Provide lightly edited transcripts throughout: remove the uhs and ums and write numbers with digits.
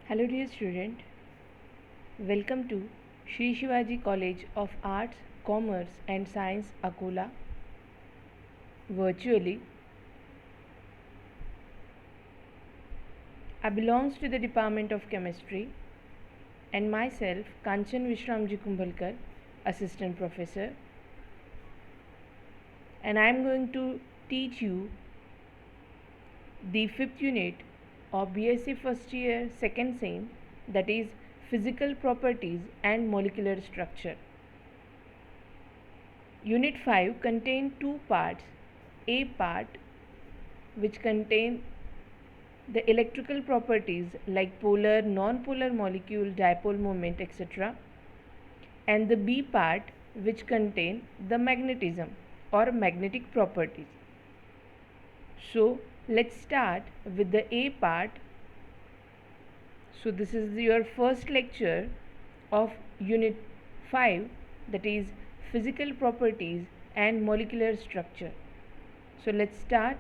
Hello dear student, welcome to Shri Shivaji College of Arts, Commerce and Science, Akola. Virtually, I belongs to the Department of Chemistry and myself Kanchan Vishramji Kumbhalkar, Assistant Professor, and I am going to teach you the 5th unit of BSc first year second sem, that is Physical Properties and Molecular Structure. Unit 5 contains two parts. A part which contain the electrical properties like polar, non-polar molecule, dipole moment, etc. And the B part which contain the magnetism or magnetic properties. So let's start with the A part. So this is your first lecture of Unit 5, that is Physical Properties and Molecular Structure. So let's start.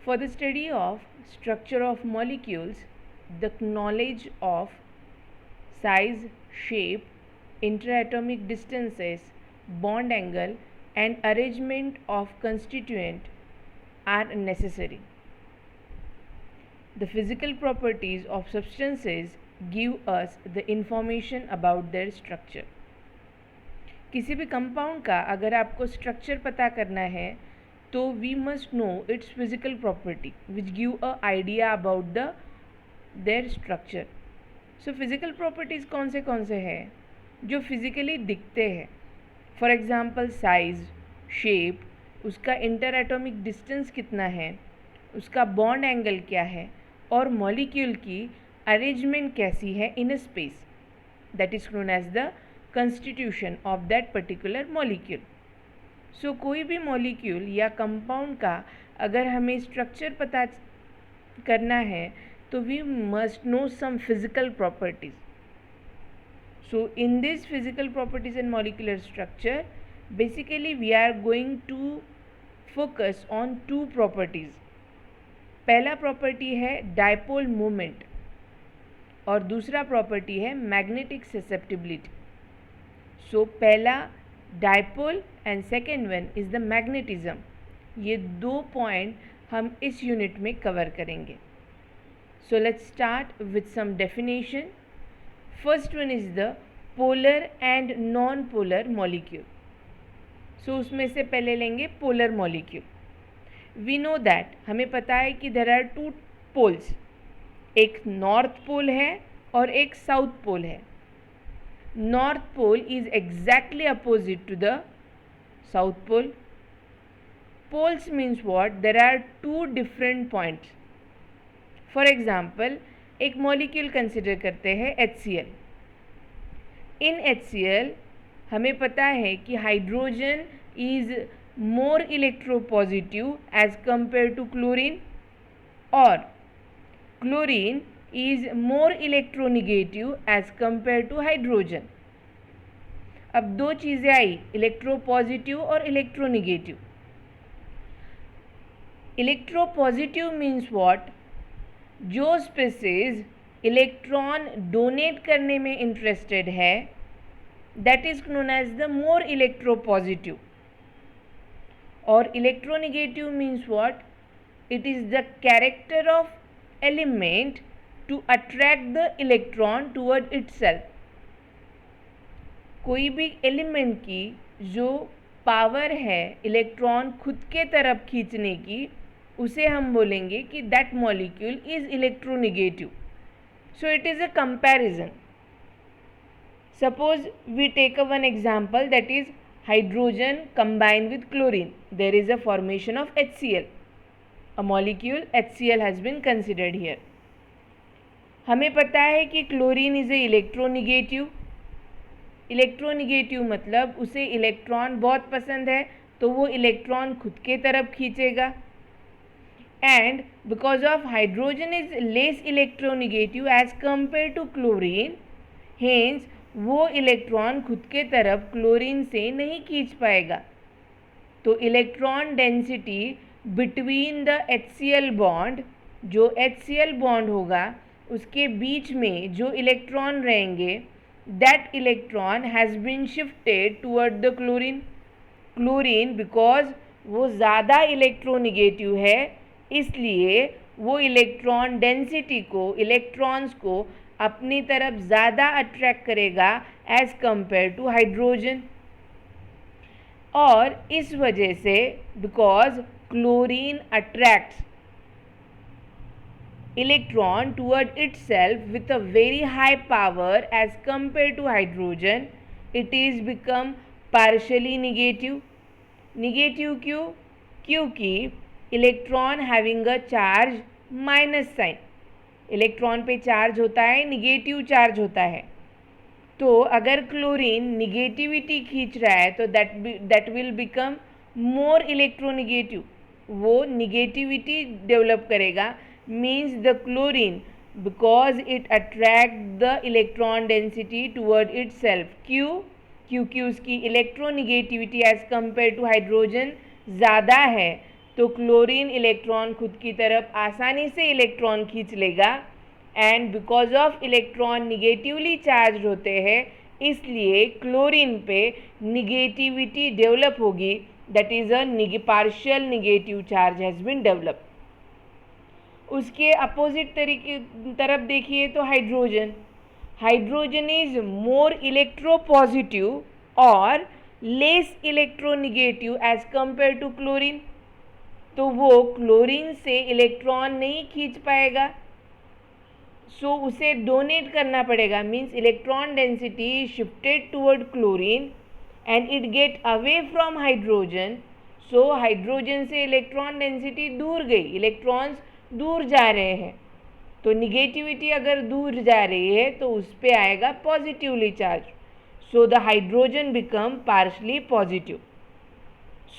For the study of structure of molecules, the knowledge of size, shape, interatomic distances, bond angle and arrangement of constituent are necessary. The physical properties of substances give us the information about their structure. किसी भी compound का अगर आपको structure पता करना है तो we must know its physical property which give a idea about their structure. So physical properties कौन से हैं जो फिजिकली दिखते हैं. फॉर एग्जांपल साइज, शेप, उसका इंटर एटॉमिक डिस्टेंस कितना है, उसका बॉन्ड एंगल क्या है और मॉलिक्यूल की अरेंजमेंट कैसी है in a space. That is known as the constitution of that particular molecule. So कोई भी मॉलिक्यूल या कंपाउंड का अगर हमें स्ट्रक्चर पता करना है तो we must know some physical properties. So in this physical properties and molecular structure basically we are going to focus on two properties. पहला प्रॉपर्टी है डायपोल मोमेंट और दूसरा प्रॉपर्टी है मैग्नेटिक ससेप्टिबिलिटी. सो पहला dipole and second one is the magnetism. ये दो point हम इस यूनिट में कवर करेंगे. So let's start with some definition. First one is the polar and non polar molecule. So उसमें से पहले लेंगे polar molecule. We know that, हमें पता है कि देयर आर टू पोल्स, एक नॉर्थ पोल है और एक साउथ पोल है. North pole is exactly opposite to the south pole. Poles means what, there are two different points. For example एक मॉलिक्यूल कंसिडर करते हैं HCl. इन HCl हमें पता है कि hydrogen is more electropositive as compared to chlorine or chlorine is more electronegative as compared to hydrogen. अब दो चीज़ें आई, इलेक्ट्रोपॉजिटिव और इलेक्ट्रोनिगेटिव. इलेक्ट्रोपॉजिटिव मीन्स व्हाट, जो स्पीसीज इलेक्ट्रॉन डोनेट करने में इंटरेस्टेड है that is known as the more electropositive. और electronegative means what, it is the character of element to attract the electron toward itself. कोई भी element की जो power है इलेक्ट्रॉन खुद के तरफ खींचने की, उसे हम बोलेंगे कि that molecule is electronegative. So it is a comparison. Suppose we take a one example, that is hydrogen combined with chlorine. There is a formation of HCl. A molecule HCl has been considered here. हमें पता है कि chlorine is a electronegative. Electronegative मतलब उसे electron बहुत पसंद है तो वो इलेक्ट्रॉन खुद के तरफ खींचेगा. And because of hydrogen is less electronegative as compare to chlorine, hence वो इलेक्ट्रॉन खुद के तरफ क्लोरीन से नहीं खींच पाएगा. तो electron density between the HCl bond जो HCl बॉन्ड होगा उसके बीच में जो इलेक्ट्रॉन रहेंगे, that electron has been shifted toward the chlorine because वो ज़्यादा इलेक्ट्रोनिगेटिव है, इसलिए वो इलेक्ट्रॉन डेंसिटी को, इलेक्ट्रॉन्स को अपनी तरफ ज़्यादा अट्रैक्ट करेगा एज कंपेयर टू हाइड्रोजन। और इस वजह से because chlorine attracts electron toward itself with a very high power as compared to hydrogen, it is become partially negative. Negative क्यों? क्योंकि electron having a charge minus sign, electron पे charge होता है, negative charge होता है। तो अगर chlorine negativity खींच रहा है तो that will become more electronegative, वो निगेटिविटी डेवलप करेगा, means the chlorine because it attract the electron density toward itself। क्यों? क्योंकि उसकी electronegativity as compare to hydrogen ज़्यादा है, तो क्लोरीन इलेक्ट्रॉन खुद की तरफ आसानी से इलेक्ट्रॉन खींच लेगा। And because of electron negatively charge होते हैं, इसलिए क्लोरीन पे निगेटिविटी डेवलप होगी, that is a partial negative charge has been develop. उसके अपोजिट तरफ देखिए तो हाइड्रोजन इज मोर इलेक्ट्रोपॉजिटिव और less electronegative as compare to chlorine, तो वो क्लोरीन से इलेक्ट्रॉन नहीं खींच पाएगा, सो उसे डोनेट करना पड़ेगा, means electron density shifted toward chlorine and it get away from hydrogen. So hydrogen से इलेक्ट्रॉन डेंसिटी दूर गई, इलेक्ट्रॉन्स दूर जा रहे हैं, तो निगेटिविटी अगर दूर जा रही है तो उस पर आएगा positively charge, so the hydrogen become partially positive.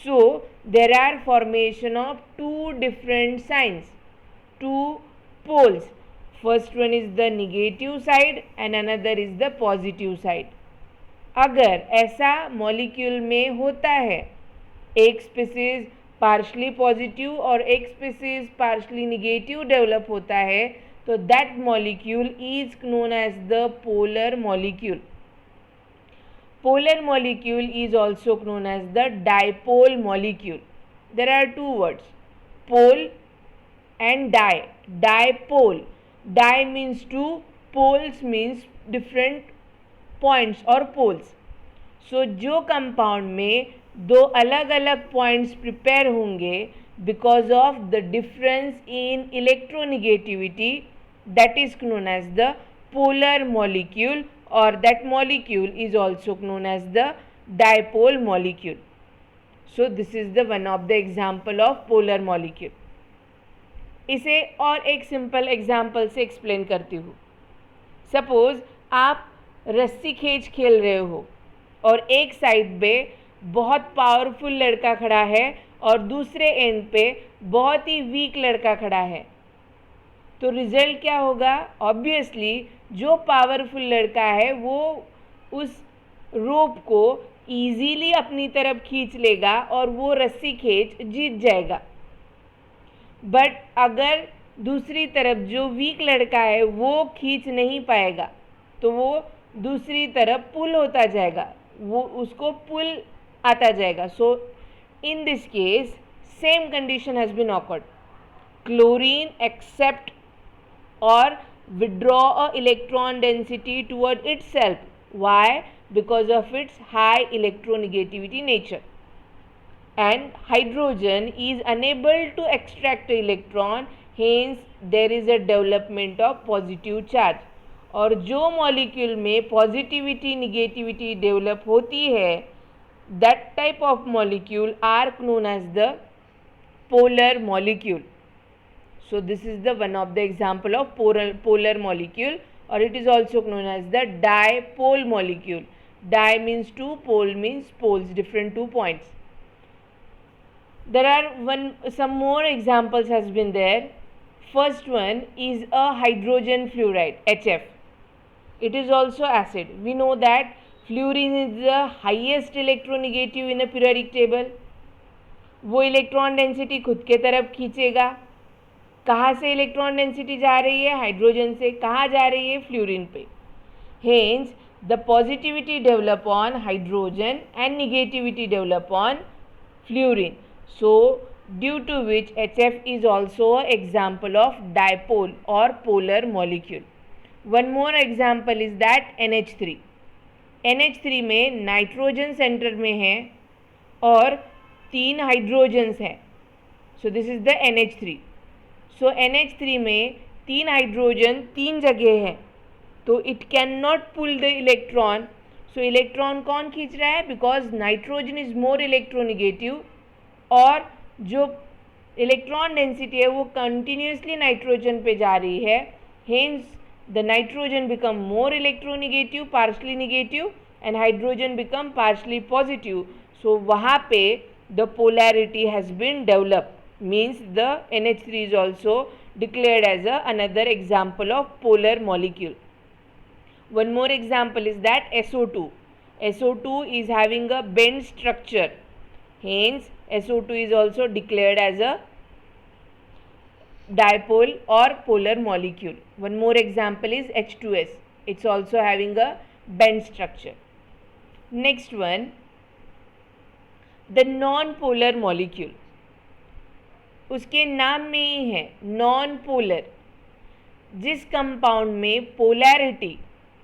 So there are formation of two different science, two poles, first one is the negative side and another is the positive side. अगर ऐसा मॉलिक्यूल में होता है, एक species partially positive और एक species partially negative develop होता है, तो that molecule is known as the polar molecule. Polar molecule is also known as the dipole molecule. There are two words, pole and di. Dipole, di means two, poles means different points और poles. So जो compound में दो अलग अलग points prepare होंगे because of the difference in electronegativity, that is known as the polar molecule, और that molecule is also known as the dipole molecule. So this is the one of the example of polar molecule. इसे और एक simple example से explain करती हूँ। Suppose आप रस्सी खींच खेल रहे हो और एक साइड पे बहुत पावरफुल लड़का खड़ा है और दूसरे एंड पे बहुत ही वीक लड़का खड़ा है, तो रिजल्ट क्या होगा? ऑब्वियसली जो पावरफुल लड़का है वो उस रोप को ईजीली अपनी तरफ खींच लेगा और वो रस्सी खींच जीत जाएगा। बट अगर दूसरी तरफ जो वीक लड़का है वो खींच नहीं पाएगा, तो वो दूसरी तरफ पुल होता जाएगा, वो उसको पुल आता जाएगा। So in this case same condition has been occurred. Chlorine accept और withdraw a electron density toward itself. Why? Because of its high electronegativity nature. And hydrogen is unable to extract the electron, hence there is a development of positive charge. और जो molecule में positivity negativity develop होती है, that type of molecule are known as the polar molecule. So this is the one of the example of polar molecule, or it is also known as the dipole molecule. Di means two, pole means poles, different 2 points. There are some more examples has been there. First one is a hydrogen fluoride, HF. It is also acid. We know that fluorine is the highest electronegative in a periodic table, वो electron density खुद के तरफ खींचेगा, कहाँ से electron density जा रही है? हाइड्रोजन से। कहाँ जा रही है? फ्लोरीन पे। Hence the positivity develop on hydrogen and negativity develop on fluorine. So due to which HF is also an example of dipole or polar molecule. One more example is that NH3. NH3 में nitrogen centre में है और 3 hydrogens हैं. So this is the NH3. So NH3 में 3 hydrogen 3 जगह हैं, तो it can not pull the electron. So electron कौन खींच रहा है? Because nitrogen is more electronegative और जो इलेक्ट्रॉन डेंसिटी है वो कंटिन्यूसली नाइट्रोजन पे जा रही है. Hence the nitrogen become more electronegative, partially negative, and hydrogen become partially positive. So वहाँ पे the polarity has been develop, means the NH3 is also declared as another example of polar molecule. One more example is that SO2. SO2 is having a bent structure. Hence, SO2 is also declared as a dipole or polar molecule. One more example is H2S. It's also having a bent structure. Next one, the non-polar molecule. उसके नाम में ही है non polar. जिस compound में polarity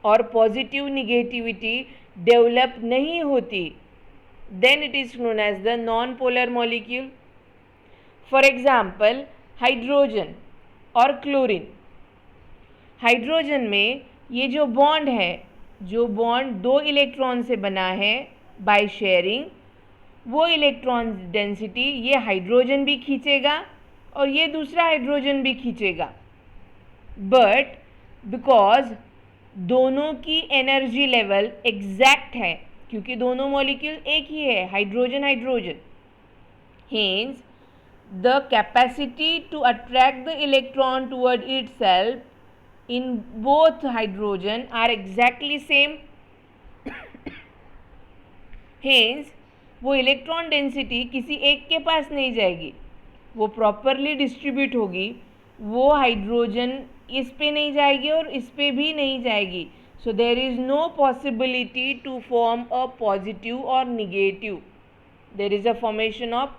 और positive negativity develop नहीं होती, then it is known as the non-polar molecule. For example, hydrogen और क्लोरीन. हाइड्रोजन में ये जो बॉन्ड है, जो बॉन्ड 2 इलेक्ट्रॉन से बना है बाय शेयरिंग, वो इलेक्ट्रॉन डेंसिटी ये हाइड्रोजन भी खींचेगा और ये दूसरा हाइड्रोजन भी खींचेगा. बट बिकॉज दोनों की एनर्जी लेवल एग्जैक्ट है, क्योंकि दोनों मॉलिक्यूल एक ही है, hydrogen hydrogen. Hence the capacity to attract the electron toward itself in both hydrogen are exactly same. Hence वो इलेक्ट्रॉन डेंसिटी किसी एक के पास नहीं जाएगी, वो प्रॉपरली डिस्ट्रीब्यूट होगी. वो हाइड्रोजन इस पे नहीं जाएगी और इस पे भी नहीं जाएगी. So there is no possibility to form a positive और negative. There is a formation of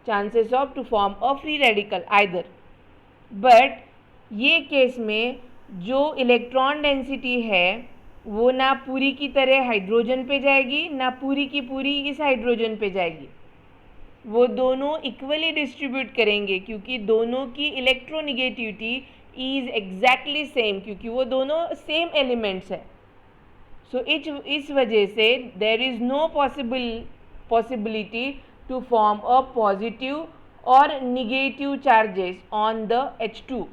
chances of to form a free radical either. But ये केस में जो इलेक्ट्रॉन डेंसिटी है वो ना पूरी की तरह हाइड्रोजन पे जाएगी, ना पूरी की पूरी इस हाइड्रोजन पे जाएगी. वो दोनों इक्वली डिस्ट्रीब्यूट करेंगे, क्योंकि दोनों की इलेक्ट्रोनिगेटिविटी इज़ एग्जैक्टली सेम, क्योंकि वो दोनों सेम एलिमेंट्स हैं. सो इस वजह से there is no possibility to form a positive और negative charges on the H2.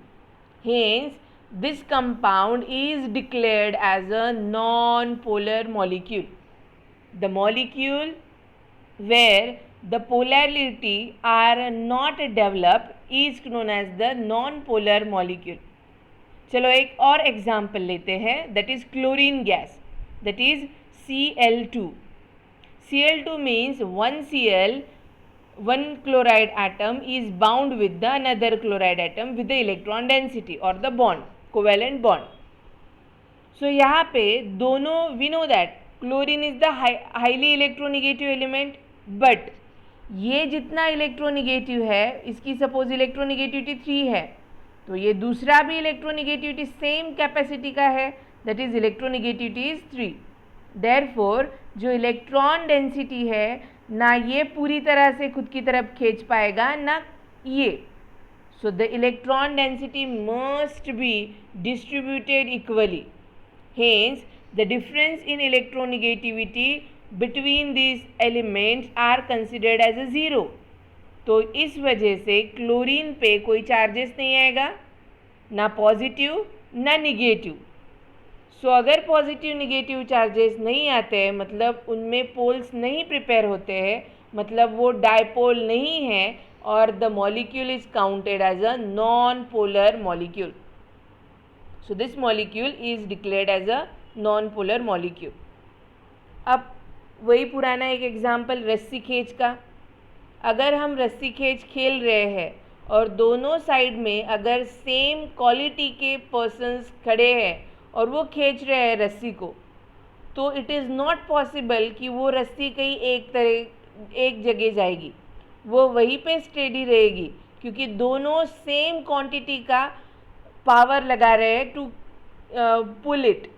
Hence this compound is declared as a non-polar molecule. The molecule where the polarity are not developed is known as the non-polar molecule. चलो एक और example लेते हैं, that is chlorine gas, that is Cl2. Cl2 means one chloride atom is bound with the another chloride atom with the electron density or the bond, covalent bond. So यहाँ पे दोनों, we know that chlorine is the highly electronegative element, but ये जितना electronegative है, इसकी suppose electronegativity 3 है, तो ये दूसरा भी इलेक्ट्रोनिगेटिविटी सेम कैपेसिटी का है, that is electronegativity is 3. Therefore जो इलेक्ट्रॉन डेंसिटी है, ना ये पूरी तरह से खुद की तरफ खींच पाएगा, ना ये. So the electron density must be distributed equally. Hence, the difference in electronegativity between these elements are considered as a zero. तो इस वजह से क्लोरीन पे कोई चार्जेस नहीं आएगा, ना पॉजिटिव ना निगेटिव. सो अगर पॉजिटिव निगेटिव चार्जेस नहीं आते हैं, मतलब उनमें पोल्स नहीं प्रिपेयर होते हैं, मतलब वो डायपोल नहीं है, और the molecule is counted as a non-polar molecule. So this molecule is declared as a non-polar molecule. अब वही पुराना एक एग्जाम्पल रस्सी खींच का. अगर हम रस्सी खींच खेल रहे हैं और दोनों साइड में अगर सेम क्वालिटी के पर्सन्स खड़े हैं और वो खींच रहे हैं रस्सी को, तो इट इज़ नॉट पॉसिबल कि वो रस्सी कहीं एक जगह जाएगी, वो वहीं पे स्टेडी रहेगी, क्योंकि दोनों सेम क्वांटिटी का पावर लगा रहे हैं to pull it.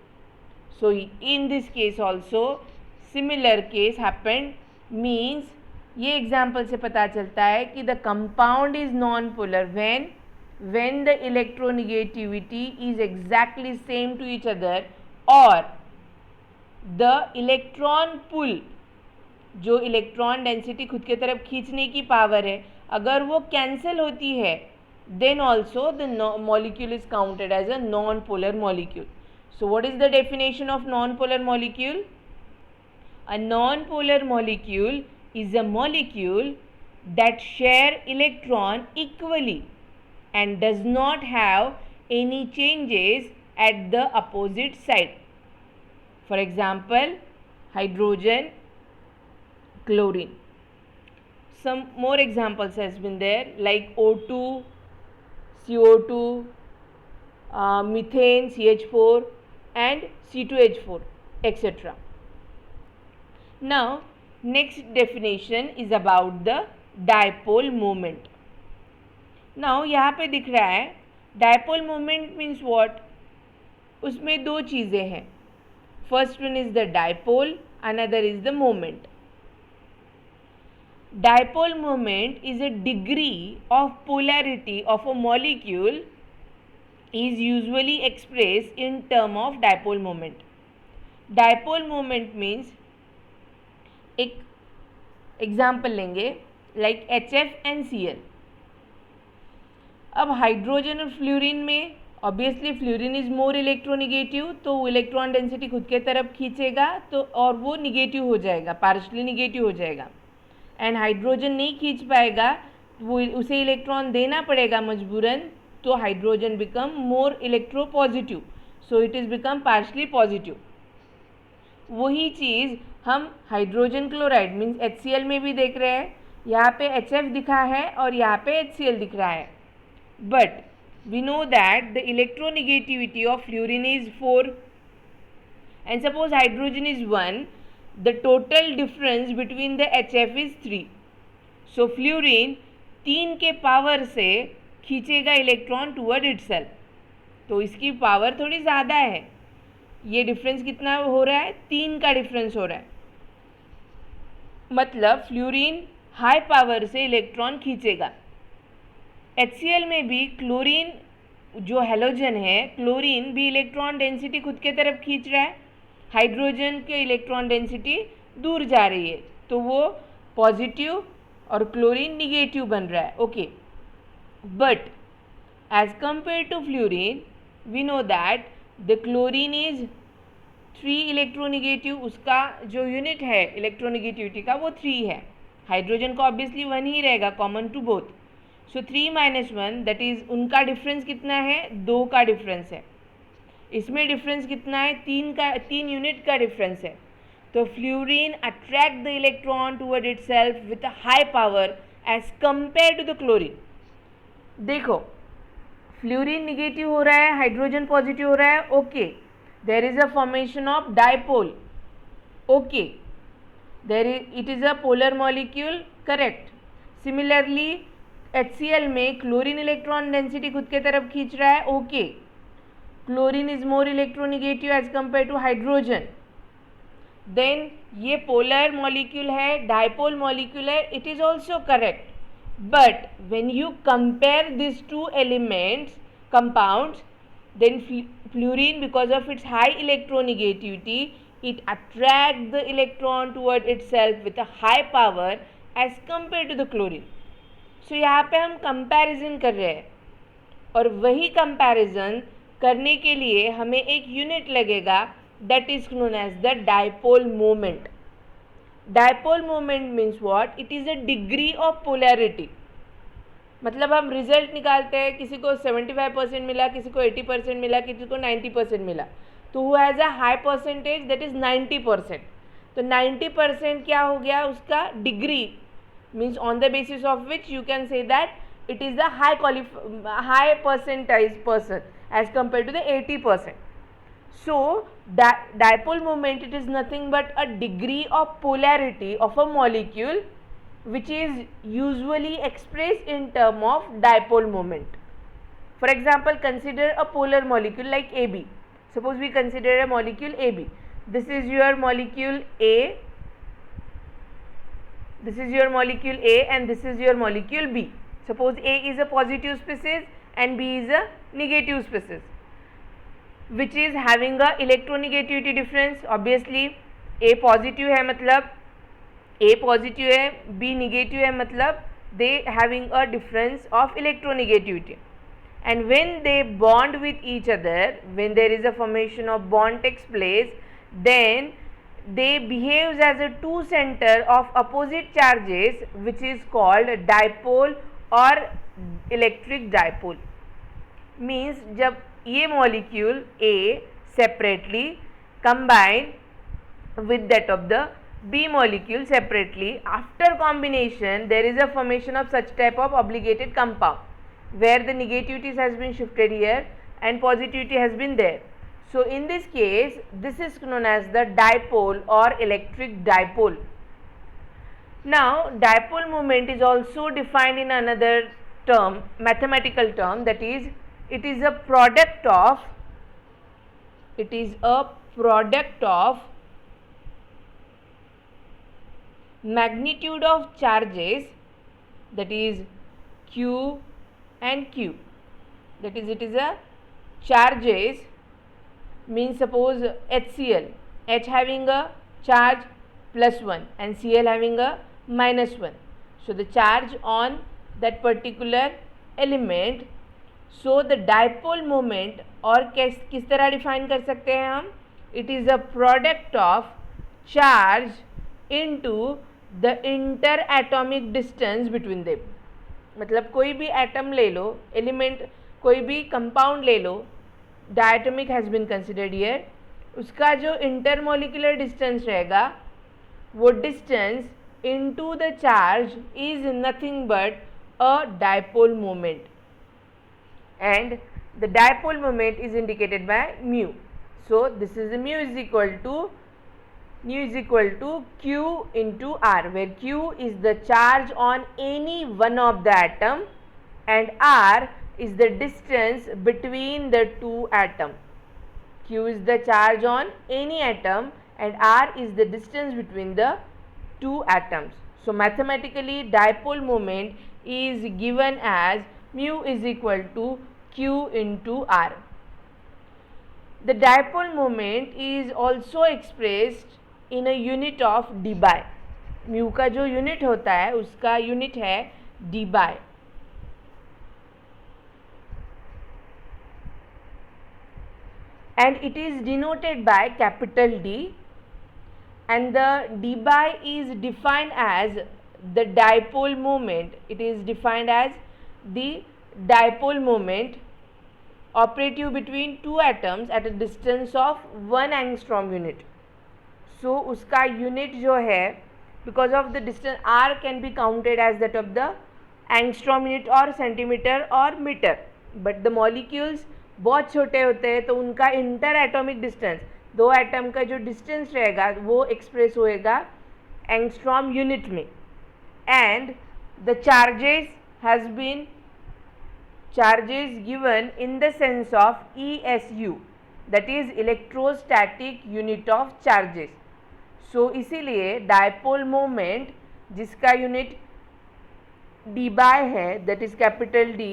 So in this case also similar case happened, means ये एग्जाम्पल से पता चलता है कि the compound is non polar when the electronegativity is exactly same to each other, और the electron pull, जो इलेक्ट्रॉन डेंसिटी खुद के तरफ खींचने की पावर है, अगर वो कैंसिल होती है, then also the molecule is counted as a non-polar molecule. So what is the definition of non-polar molecule? A non-polar molecule is a molecule that share electron equally and does not have any changes at the opposite side. For example, hydrogen, chlorine. Some more examples has been there, like O2, CO2, methane, CH4, and C2H4, etc. Now next definition is about the dipole moment. Now यहाँ पे दिख रहा है dipole moment means what? उसमें दो चीज़ें हैं. First one is the dipole, another is the moment. Dipole moment is a degree of polarity of a molecule is usually expressed in term of dipole moment. Dipole moment means, एक example लेंगे like HF and Cl. अब hydrogen और fluorine में obviously fluorine is more electronegative, तो वो electron density खुद के तरफ खींचेगा तो और वो निगेटिव हो जाएगा, पार्शली निगेटिव हो जाएगा. एंड हाइड्रोजन नहीं खींच पाएगा, वो उसे इलेक्ट्रॉन देना पड़ेगा मजबूरन, तो hydrogen become more electro positive, so it is become partially positive. वही चीज़ हम हाइड्रोजन क्लोराइड मीन्स HCl में भी देख रहे हैं. यहाँ पे HF दिखा है और यहाँ पे HCl दिख रहा है, but we know that the electronegativity of fluorine is 4 and suppose hydrogen is 1, the total difference between the HF is 3. So fluorine 3 के पावर से खींचेगा इलेक्ट्रॉन टूवर्ड इटसेल्फ, तो इसकी पावर थोड़ी ज़्यादा है. ये डिफरेंस कितना हो रहा है? 3 का डिफरेंस हो रहा है. मतलब फ्लोरीन हाई पावर से इलेक्ट्रॉन खींचेगा. HCl में भी क्लोरीन जो हेलोजन है, क्लोरीन भी इलेक्ट्रॉन डेंसिटी खुद के तरफ खींच रहा है, हाइड्रोजन के इलेक्ट्रॉन डेंसिटी दूर जा रही है, तो वो पॉजिटिव और क्लोरीन निगेटिव बन रहा है. Okay, but as compare to fluorine we know that the chlorine is 3 electronegative, उसका जो यूनिट है इलेक्ट्रोनिगेटिविटी का वो 3 है. हाइड्रोजन का ऑब्वियसली 1 ही रहेगा, common to both. So 3 - 1 that is उनका डिफरेंस कितना है? 2 का डिफरेंस है. इसमें डिफरेंस कितना है? 3 यूनिट का डिफरेंस है. तो fluorine attract the electron toward itself with a high power as compare to the chlorine. देखो, फ्लोरीन निगेटिव हो रहा है, हाइड्रोजन पॉजिटिव हो रहा है. Okay, there is a formation of dipole. Okay, it is a polar molecule, correct. Similarly HCl में chlorine electron density खुद के तरफ खींच रहा है. ओके, chlorine is more electronegative as compare to hydrogen. Then ये पोलर मॉलिक्यूल है, डाइपोल मॉलिक्यूल है, it is also correct. But when you compare this two elements compounds, then fluorine, because of its high electronegativity, it attracts the electron toward itself with a high power as compared to the chlorine. So यहाँ पे हम comparison कर रहे हैं, और वही comparison करने के लिए हमें एक यूनिट लगेगा, that is known as the dipole moment. Dipole moment means what? It is a degree of polarity. मतलब हम रिजल्ट निकालते हैं, किसी को 75% मिला, किसी को 80% मिला, किसी को 90% मिला, तो who has a high percentage that is 90%. तो 90% क्या हो गया? उसका degree, means on the basis of which you can say that it is the high percentage person as compared to the 80%. So dipole moment, it is nothing but a degree of polarity of a molecule which is usually expressed in term of dipole moment. For example, consider a polar molecule like AB. Suppose we consider a molecule AB. This is your molecule A, this is your molecule A, and this is your molecule B. Suppose A is a positive species and B is a negative species, which is having a electronegativity difference. Obviously A positive है मतलब A positive है, B negative है मतलब they having a difference of electronegativity. And when they bond with each other, when there is a formation of bond takes place, then they behaves as a two center of opposite charges, which is called dipole or electric dipole. Means जब ये molecule A separately combine with that of the B molecule separately, after combination there is a formation of such type of obligated compound where the negativities has been shifted here and positivity has been there. So in this case, this is known as the dipole or electric dipole. Now dipole moment is also defined in another term, mathematical term, that is it is a product of magnitude of charges, that is Q and Q. That is, it is a charges, means suppose HCl, H having a charge +1 and Cl having a -1. So the charge on that particular element. So the dipole moment, और किस तरह define कर सकते हैं हम, it is a product of charge into the inter atomic distance between them. मतलब कोई भी एटम ले लो, एलिमेंट कोई भी कंपाउंड ले लो, diatomic has been considered here, उसका जो इंटरमोलिकुलर डिस्टेंस रहेगा वो distance into the charge is nothing but a dipole moment, and the dipole moment is indicated by mu. So this is the mu is equal to Q into R, where Q is the charge on any one of the atom and R is the distance between the two atoms. Q is the charge on any atom and R is the distance between the two atoms. So mathematically dipole moment is given as mu is equal to Q into R. The dipole moment is also expressed in a unit of dBi. mu का जो unit होता है उसका unit है dBi. And it is denoted by capital D, and the dBi is defined as the dipole moment. It is defined as the dipole moment operative between two atoms at a distance of 1 angstrom unit. So उसका unit जो है, because of the distance, R can be counted as that of the angstrom unit or centimeter or meter, but the molecules बहुत छोटे होते हैं तो उनका inter atomic distance, दो एटम का जो डिस्टेंस रहेगा वो एक्सप्रेस होएगा एंगस्ट्रॉम यूनिट में. And the charges given in the sense of ESU, that is electrostatic unit of charges. So इसीलिए dipole moment जिसका यूनिट dBi है, that is capital D,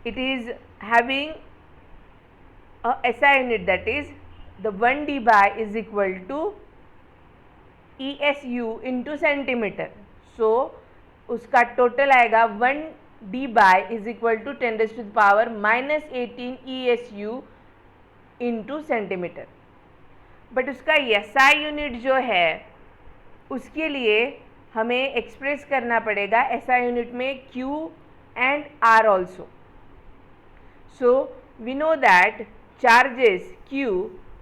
it is having a SI unit, that is the 1 dBi is equal to ESU into centimeter. So उसका total आएगा 1 dBi is equal to 10 raised to the power -18 ESU into centimeter. But उसका SI unit जो है उसके लिए हमें express करना पड़ेगा SI यूनिट में Q and R also. So we know that charges Q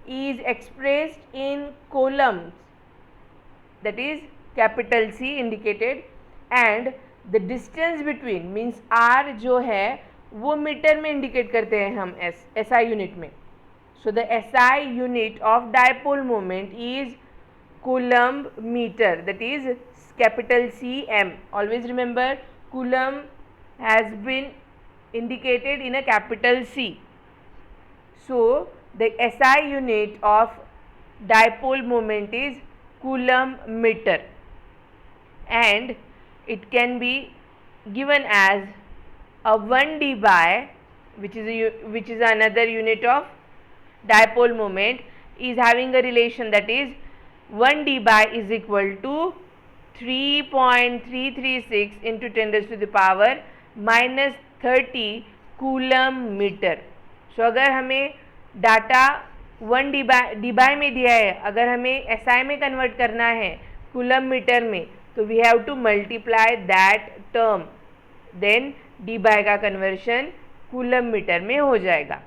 is expressed in coulombs, that is capital C indicated, and the distance between means r जो है वो मीटर में इंडिकेट करते हैं हम एसआई यूनिट में. So the SI unit of dipole moment is coulomb metre, that is capital CM. Always remember coulomb has been indicated in a capital C. So the SI unit of dipole moment is coulomb meter, and it can be given as a 1 dBi, which is another unit of dipole moment, is having a relation, that is 1 dBi is equal to 3.336 into 10 raised to the power minus 30 coulomb metre. So अगर हमें data 1 Debye में दिया है, अगर हमें SI में convert करना है कूलम मीटर में, तो we have to multiply that term, then Debye का कन्वर्शन कूलम मीटर में हो जाएगा.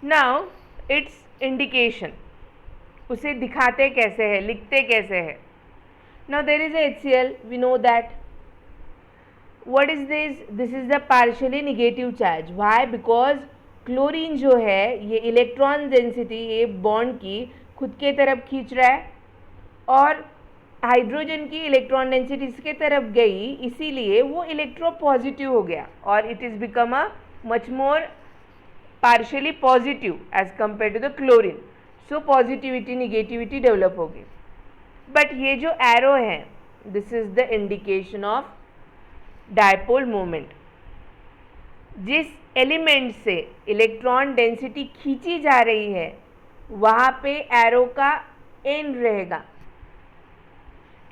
नाउ इट्स इंडिकेशन, उसे दिखाते कैसे है, लिखते कैसे है. Now there is HCl, we know that. What is this? This is the partially negative charge. Why? Because chlorine जो है ये इलेक्ट्रॉन डेंसिटी ये बॉन्ड की खुद के तरफ खींच रहा है, और हाइड्रोजन की इलेक्ट्रॉन डेंसिटी इसके तरफ गई, इसीलिए वो इलेक्ट्रोपॉजिटिव हो गया और it is become a much more partially positive as compare to the chlorine. So positivity negativity develop होगी. बट ये जो एरो है, this is the indication of dipole moment. जिस एलिमेंट से इलेक्ट्रॉन डेंसिटी खींची जा रही है वहाँ पे एरो का एंड रहेगा,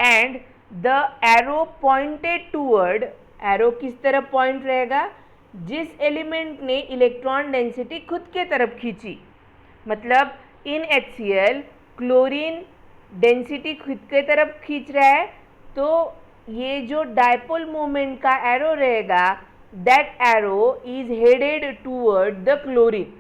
and the arrow pointed toward, arrow किस तरफ पॉइंट रहेगा, जिस एलिमेंट ने इलेक्ट्रॉन डेंसिटी खुद के तरफ खींची. मतलब इन HCl क्लोरीन डेंसिटी खुद के तरफ खींच रहा है, तो ये जो डायपोल मोमेंट का एरो रहेगा, that arrow is headed toward the chlorine,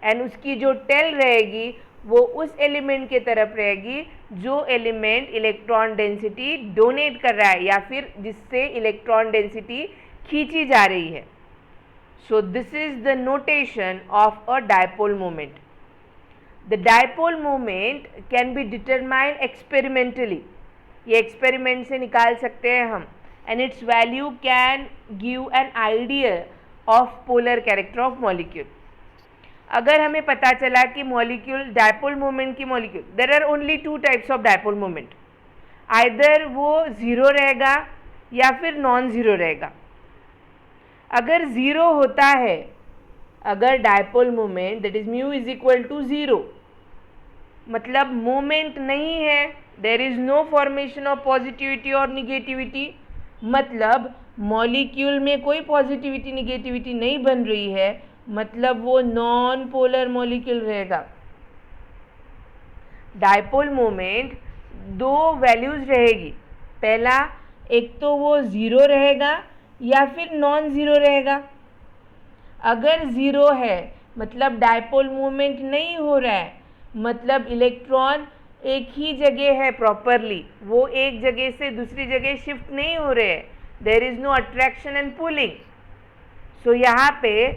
and उसकी जो टेल रहेगी वो उस एलिमेंट के तरफ रहेगी जो एलिमेंट इलेक्ट्रॉन डेंसिटी डोनेट कर रहा है या फिर जिससे इलेक्ट्रॉन डेंसिटी खींची जा रही है. So this is the notation of a dipole moment. The dipole moment can be determined experimentally, ये एक्सपेरिमेंट से निकाल सकते हैं हम, and its value can give an idea of polar character of molecule. अगर हमें पता चला कि मॉलिक्यूल डायपोल मोमेंट की molecule, there are only 2 types of dipole moment, either वो ज़ीरो रहेगा या फिर नॉन ज़ीरो रहेगा. अगर ज़ीरो होता है, अगर dipole moment that is mu is equal to zero, मतलब मोमेंट नहीं है, there is no formation of positivity और निगेटिविटी, मतलब मॉलिक्यूल में कोई पॉजिटिविटी निगेटिविटी नहीं बन रही है, मतलब वो नॉन पोलर मॉलिक्यूल रहेगा. डायपोल मोमेंट 2 वैल्यूज़ रहेगी. पहला, एक तो वो ज़ीरो रहेगा या फिर नॉन ज़ीरो रहेगा. अगर ज़ीरो है मतलब डायपोल मोमेंट नहीं हो रहा है, मतलब इलेक्ट्रॉन एक ही जगह है प्रॉपरली, वो एक जगह से दूसरी जगह शिफ्ट नहीं हो रहे हैं, there is no attraction and pulling. So यहाँ पे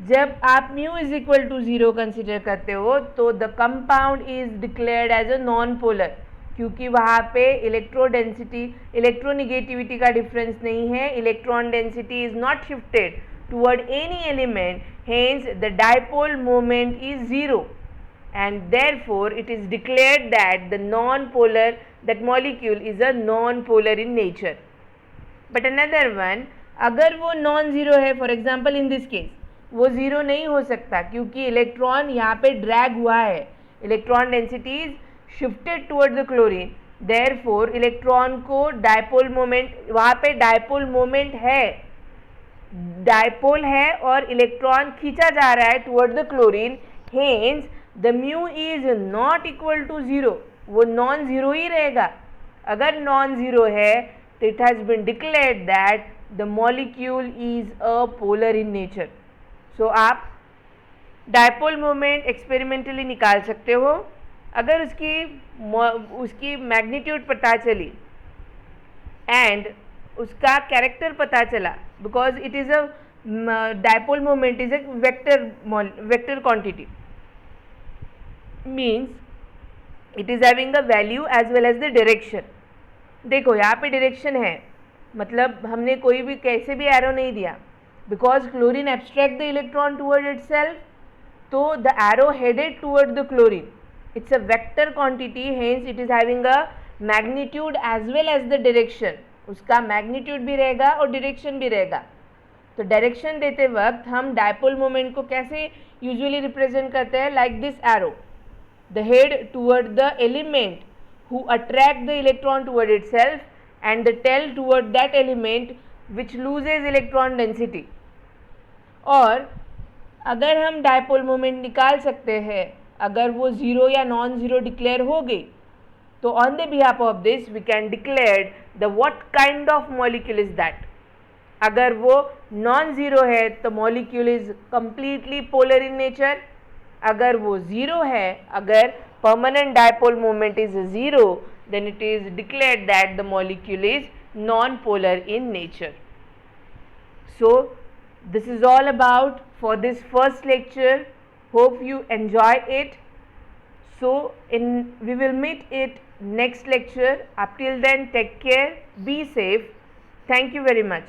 जब आप mu is equal to zero consider करते हो तो the compound is declared as a non polar, क्योंकि वहाँ पे इलेक्ट्रोडेंसिटी इलेक्ट्रोनिगेटिविटी का डिफरेंस नहीं है, electron density is not shifted toward any element, hence the dipole moment is zero, and therefore it is declared that the non-polar, that molecule is a non-polar in nature. But another one, अगर वो non zero है, for example in this case वो zero नहीं हो सकता क्योंकि electron यहाँ पे ड्रैग हुआ है, electron density is shifted toward the chlorine, therefore electron को डायपोल मोमेंट, वहाँ पे डायपोल मोमेंट है, डायपोल है और इलेक्ट्रॉन खींचा जा रहा है toward the chlorine, hence the mu is not equal to zero, वो नॉन ज़ीरो ही रहेगा. अगर नॉन ज़ीरो है तो it has been declared that the molecule is a polar in nature. So आप डायपोल मोमेंट एक्सपेरिमेंटली निकाल सकते हो. अगर उसकी मैग्नीट्यूड पता चली एंड उसका कैरेक्टर पता चला, because it is a dipole moment is a vector quantity, means it is having a value as well as the direction. देखो यहाँ पे डायरेक्शन है, मतलब हमने कोई भी कैसे भी एरो नहीं दिया, because chlorine abstract the electron toward itself, तो the arrow headed toward the chlorine, it's a vector quantity, hence it is having a magnitude as well as the direction. उसका मैग्नीट्यूड भी रहेगा और डायरेक्शन भी रहेगा। तो डायरेक्शन देते वक्त हम डायपोल मोमेंट को कैसे यूजुअली रिप्रेजेंट करते हैं, like this arrow, the head toward the element who attract the electron toward itself and the tail toward that element which loses electron density। और अगर हम डायपोल मोमेंट निकाल सकते हैं, अगर वो ज़ीरो या नॉन ज़ीरो डिक्लेयर हो गई, तो on the behalf of this we can declare the what kind of molecule is that. अगर वो नॉन ज़ीरो है तो molecule is completely polar in nature, अगर वो ज़ीरो है, अगर permanent dipole moment is 0, then it is declared that the molecule is non-polar in nature. So this is all about for this first lecture. Hope you enjoy it. So we will meet it next lecture. Up till then, take care, be safe. Thank you very much.